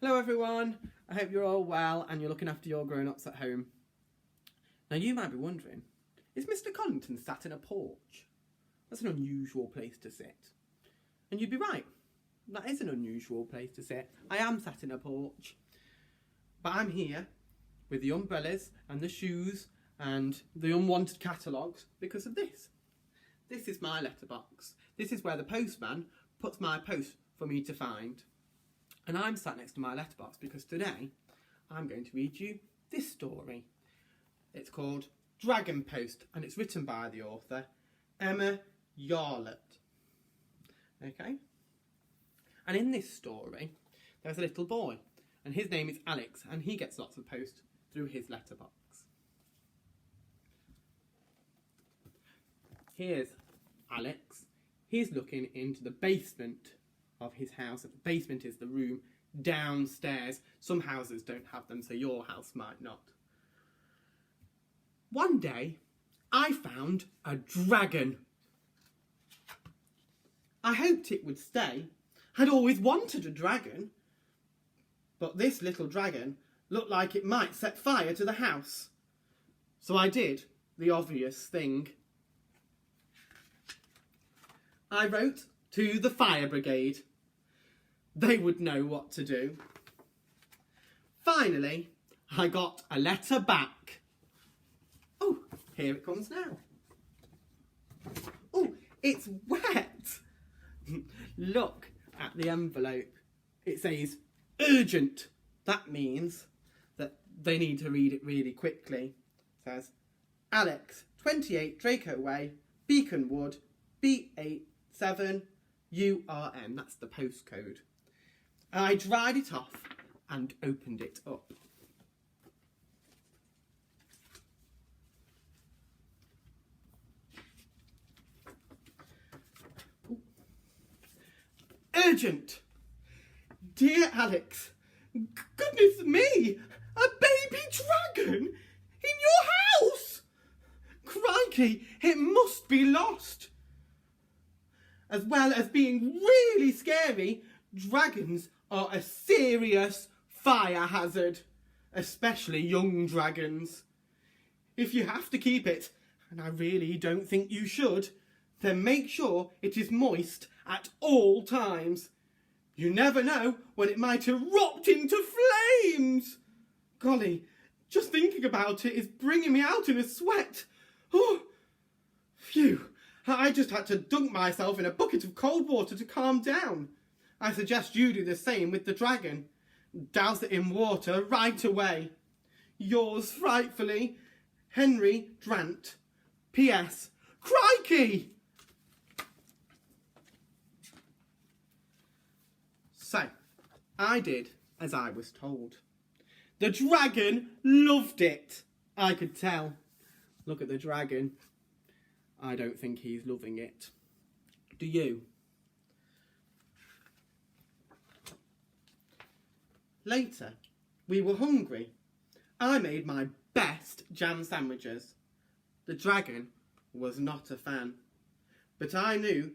Hello everyone, I hope you're all well and you're looking after your grown-ups at home. Now you might be wondering, is Mr Collington sat in a porch? That's an unusual place to sit. And you'd be right, that is an unusual place to sit. I am sat in a porch, but I'm here with the umbrellas and the shoes and the unwanted catalogues because of this. This is my letterbox. This is where the postman puts my post for me to find. And I'm sat next to my letterbox because today I'm going to read you this story. It's called Dragon Post and it's written by the author Emma Yarlett. Okay? And in this story there's a little boy and his name is Alex and he gets lots of post through his letterbox. Here's Alex. He's looking into the basement of his house. The basement is the room downstairs. Some houses don't have them, so your house might not. One day, I found a dragon. I hoped it would stay. I'd always wanted a dragon. But this little dragon looked like it might set fire to the house. So I did the obvious thing. I wrote to the fire brigade. They would know what to do. Finally, I got a letter back. Oh, here it comes now. Oh, it's wet. Look at the envelope. It says urgent. That means that they need to read it really quickly. It says, Alex, 28 Draco Way, Beacon Wood, B87URN. That's the postcode. I dried it off and opened it up. Ooh. Urgent! Dear Alex, goodness me! A baby dragon in your house! Crikey, it must be lost! As well as being really scary, dragons are a serious fire hazard, especially young dragons. If you have to keep it, and I really don't think you should, then make sure it is moist at all times. You never know when it might erupt into flames. Golly, just thinking about it is bringing me out in a sweat. Oh, phew, I just had to dunk myself in a bucket of cold water to calm down. I suggest you do the same with the dragon. Douse it in water right away. Yours frightfully, Henry Drant. P.S. Crikey! So, I did as I was told. The dragon loved it. I could tell. Look at the dragon. I don't think he's loving it. Do you? Later, we were hungry. I made my best jam sandwiches. The dragon was not a fan, but I knew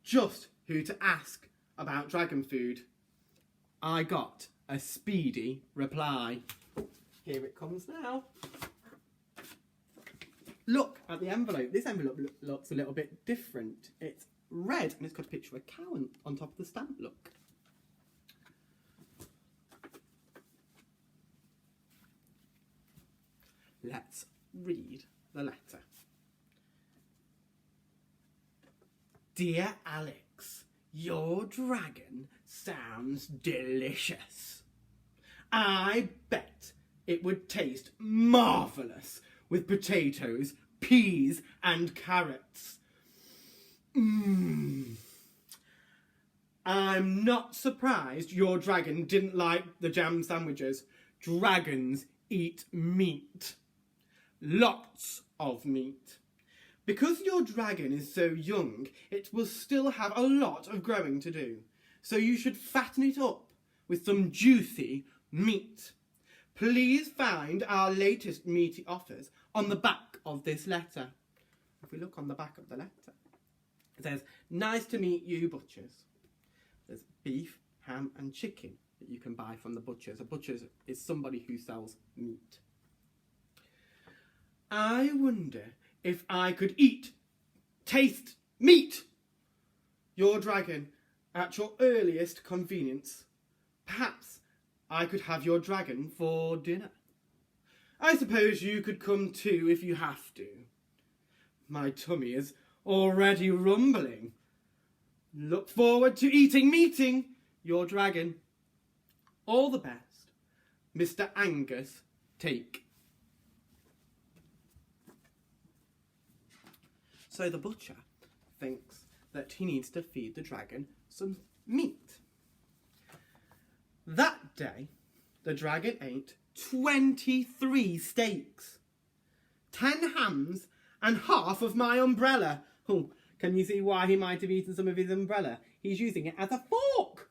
just who to ask about dragon food. I got a speedy reply. Here it comes now. Look at the envelope. This envelope looks a little bit different. It's red and it's got a picture of a cow on top of the stamp. Look. Let's read the letter. Dear Alex, your dragon sounds delicious. I bet it would taste marvellous with potatoes, peas and carrots. I'm not surprised your dragon didn't like the jam sandwiches. Dragons eat meat. Lots of meat. Because your dragon is so young, it will still have a lot of growing to do. So you should fatten it up with some juicy meat. Please find our latest meaty offers on the back of this letter. If we look on the back of the letter, it says, nice to meet you, butchers. There's beef, ham and chicken, that you can buy from the butchers. A butcher is somebody who sells meat. I wonder if I could taste meat, your dragon, at your earliest convenience. Perhaps I could have your dragon for dinner. I suppose you could come too if you have to. My tummy is already rumbling. Look forward to meeting your dragon. All the best, Mr. Angus Take. So the butcher thinks that he needs to feed the dragon some meat. That day, the dragon ate 23 steaks, 10 hams, and half of my umbrella. Oh, can you see why he might have eaten some of his umbrella? He's using it as a fork.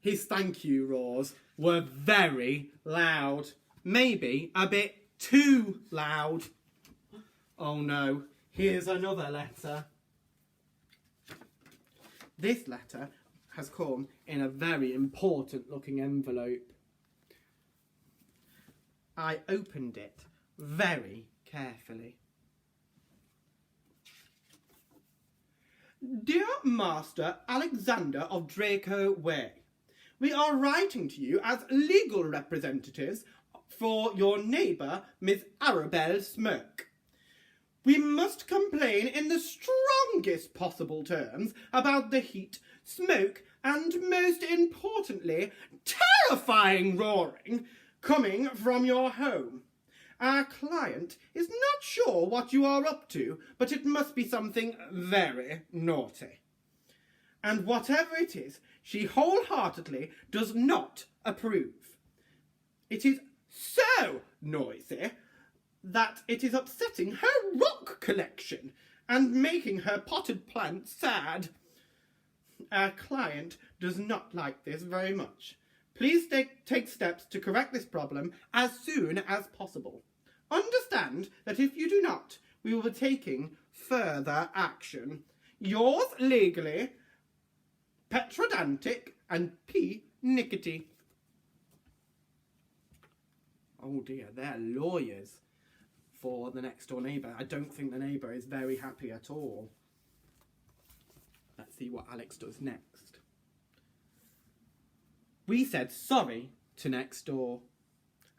His thank you roars were very loud. Maybe a bit too loud. Oh no, here's another letter. This letter has come in a very important looking envelope. I opened it very carefully. Dear Master Alexander of Draco Way, we are writing to you as legal representatives for your neighbour, Miss Arabelle Smirk. We must complain in the strongest possible terms about the heat, smoke, and most importantly, terrifying roaring coming from your home. Our client is not sure what you are up to, but it must be something very naughty. And whatever it is, she wholeheartedly does not approve. It is so noisy that it is upsetting her rock collection and making her potted plants sad. Our client does not like this very much. Please take steps to correct this problem as soon as possible. Understand that if you do not, we will be taking further action. Yours legally, Petrodantic and P. Nickety. Oh dear, they're lawyers for the next door neighbour. I don't think the neighbour is very happy at all. Let's see what Alex does next. We said sorry to next door,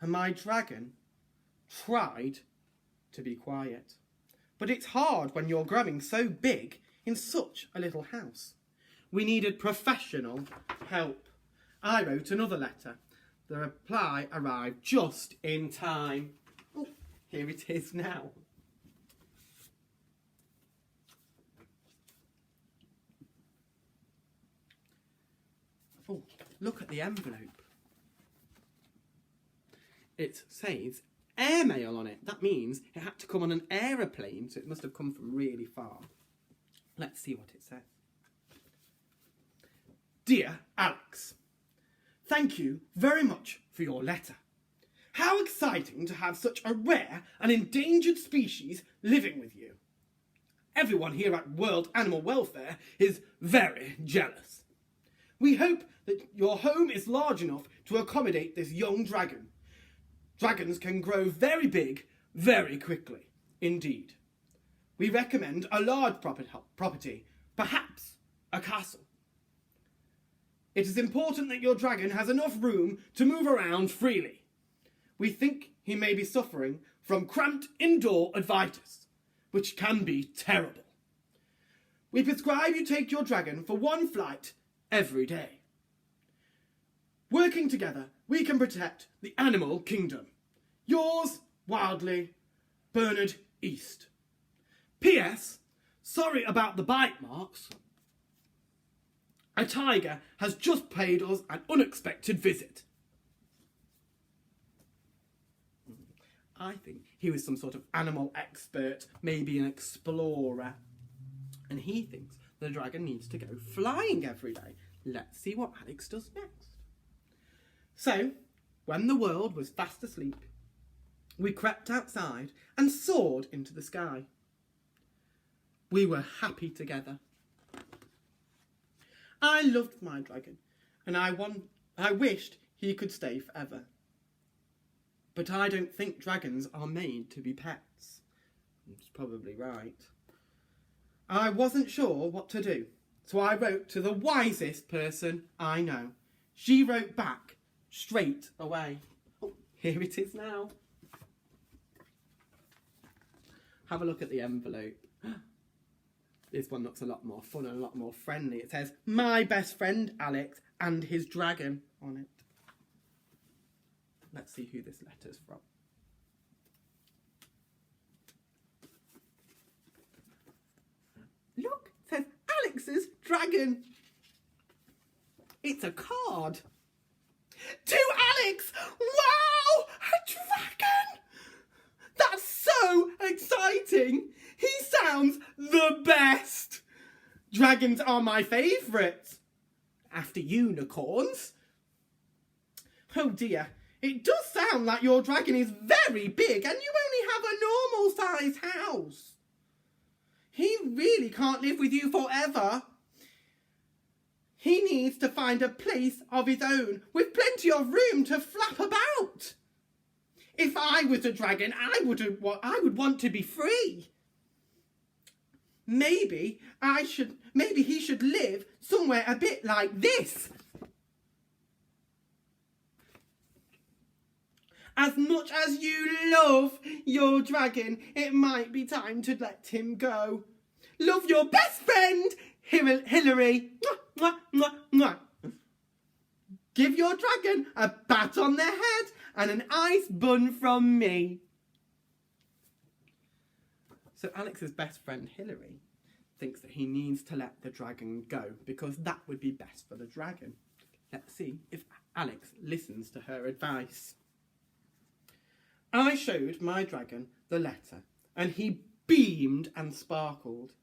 and my dragon tried to be quiet. But it's hard when you're growing so big in such a little house. We needed professional help. I wrote another letter. The reply arrived just in time. Oh, here it is now. Oh, look at the envelope. It says airmail on it. That means it had to come on an aeroplane, so it must have come from really far. Let's see what it says. Dear Alex, thank you very much for your letter. How exciting to have such a rare and endangered species living with you. Everyone here at World Animal Welfare is very jealous. We hope that your home is large enough to accommodate this young dragon. Dragons can grow very big very quickly, indeed. We recommend a large property, perhaps a castle. It is important that your dragon has enough room to move around freely. We think he may be suffering from cramped indoor advitis, which can be terrible. We prescribe you take your dragon for one flight every day. Working together, we can protect the animal kingdom. Yours, wildly, Bernard East. P.S. Sorry about the bite marks. A tiger has just paid us an unexpected visit. I think he was some sort of animal expert, maybe an explorer. And he thinks the dragon needs to go flying every day. Let's see what Alex does next. So, when the world was fast asleep, we crept outside and soared into the sky. We were happy together. I loved my dragon, and I wished he could stay forever. But I don't think dragons are made to be pets. It's probably right. I wasn't sure what to do, so I wrote to the wisest person I know. She wrote back straight away. Oh, here it is now. Have a look at the envelope. This one looks a lot more fun and a lot more friendly. It says, "My best friend Alex and his dragon" on it. Let's see who this letter's from. Look, it says Alex's dragon. It's a card. To Alex! Wow! A dragon! That's so exciting! He sounds the best! Dragons are my favourite. After unicorns. Oh dear, it does sound like your dragon is very big and you only have a normal-sized house. He really can't live with you forever. He needs to find a place of his own with plenty of room to flap about. If I was a dragon, I would want to be free. Maybe he should live somewhere a bit like this. As much as you love your dragon, it might be time to let him go. Love, your best friend, Hillary. Mwah, mwah, mwah. Give your dragon a pat on the head and an ice bun from me. So Alex's best friend Hillary thinks that he needs to let the dragon go because that would be best for the dragon. Let's see if Alex listens to her advice. I showed my dragon the letter and he beamed and sparkled.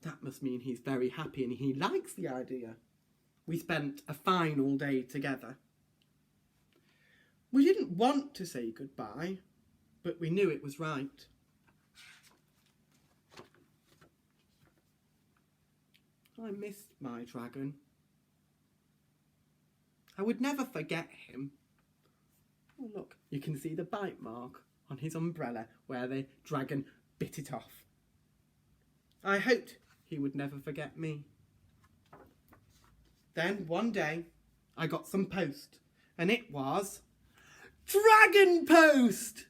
That must mean he's very happy and he likes the idea. We spent a fine all day together. We didn't want to say goodbye, but we knew it was right. I missed my dragon. I would never forget him. Oh look, you can see the bite mark on his umbrella where the dragon bit it off. I hoped he would never forget me. Then one day I got some post and it was Dragon Post!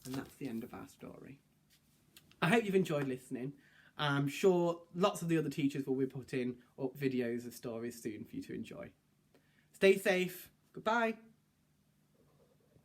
And that's the end of our story. I hope you've enjoyed listening. I'm sure lots of the other teachers will be putting up videos of stories soon for you to enjoy. Stay safe. Goodbye.